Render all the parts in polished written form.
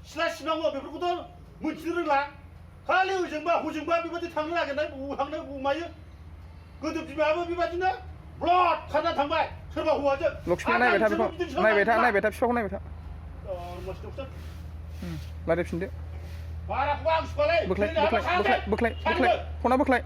सिला सिनांगौ बेफोरखौथ' मोनथिनो रोंला खालि ओजोंबा हजोंबा बेबायदि थांनो नागिरनाय बबाव थांनो बबाव मायो गोदो बिमायाबो बेबायदिनो ब्लड खारना थांबाय सोरबा हौवाजों लक्ष्मण नायबाय था बेखौ नायबाय था बिफाखौ नायबाय था रायज्लायफिनदो बाराखौबो आं सुखालै बोख्लाय फना बोख्लाय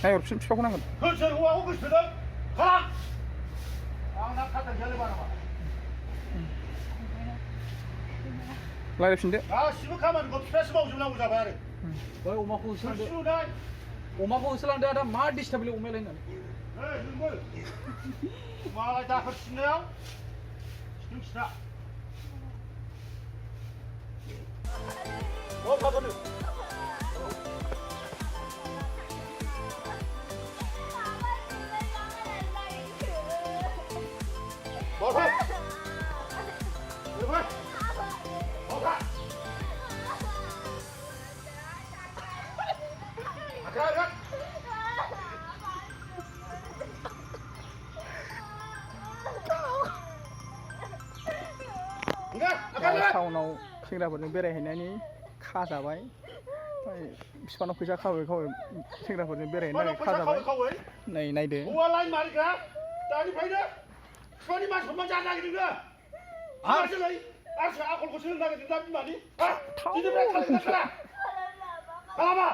नायहरफिन बिफाखौ नांगोन सोर हौवाखौ गोसोथोदों खालाम आंना खाथांखियालाय बाराबा रायज्लायफिनदो गासिबो खामानिखौ बिफायासो मावजोबनांगौ जाबाय आरो बै अमाखौ होसोलांदो आदा मा डिस्टार्बलै अमायालाय होननानै मालाय दाखोर सिननायाव सिनों सिना थाथ'नो टाउनाव सेंग्राफोरजों बेरायहैनायनि खाजाबाय बिफानाव फैसा खावै सेंग्राफोरजों बेरायहैनो थाखाय खाजाबाय नै नायदो हौवालाय मारिग्रा दानिफ्रायनो बिफानि मान सनमान जानो नागिरदों बिमाजोंलाय आंसो आखलखौ सोलोंनो नागिरदों दा बिमानि दिनैफ्राय खालामा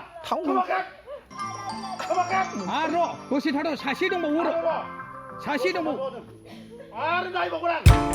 आरो दसे थाथ' सासे दंबावो सासे दंबावो आरो नायबावगोन आं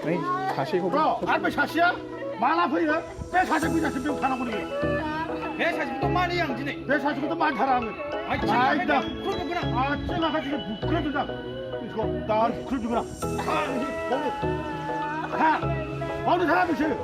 नै सासेखौबो आरो बै सासेया माला फैयो बे सासेखौ जासिम बेयाव थानांगौ नोङो बे सासेखौथ' मानियो आं दिनै बे सासेखौथ' मानिथारा आङो आथिं आयदा खुरगोन आं आथिं आखाइखौ बुख्रेबजोबदों आं मिथिगौ दा बुख्रेबजोबगोन आं बावनो बावनो थाङा बिसोरो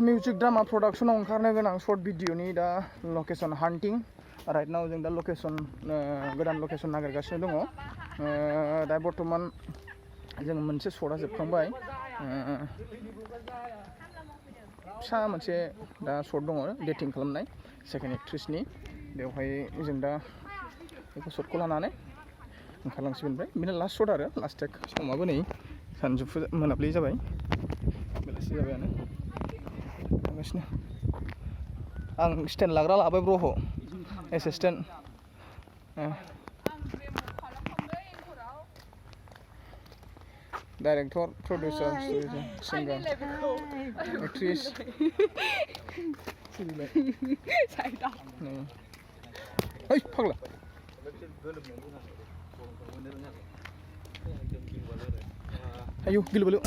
मिउजिक ड्रामा प्रडाक्शनाव ओंखारनो गोनां शर्ट भिडिअनि दा लकेसन हान्टिं राइट नाव जों दा लकेसन गोदान लकेसन नागिरगासिनो दङ दा बर्थमान जों मोनसे शर्टआ जोबखांबाय फिसा मोनसे दा शर्ट दङ डेटिं खालामनाय सेकेन्ड एक्ट्रेसनि बेवहाय जों दा बेखौ शर्टखौ लानानै ओंखारलांसिगोन ओमफ्राय बेनो लास्ट शर्ट आरो लास्ट टेक समाबो नै सानजौफु मोनाबिलि जाबाय बेलासि जाबायानो थांगासिनो आं स्टेन्ड लाग्रा लाबाय ब्र'खौ एसिस्टेन्ट डाइरेक्टर प्रडिउसार सिंगार एक्ट्रेस ओइ फाग्ला आयौ गिलु बालु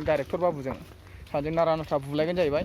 डाइरेक्टर बाबुजों सानैजों नारा नाथा बुलायगोन जाहैबाय।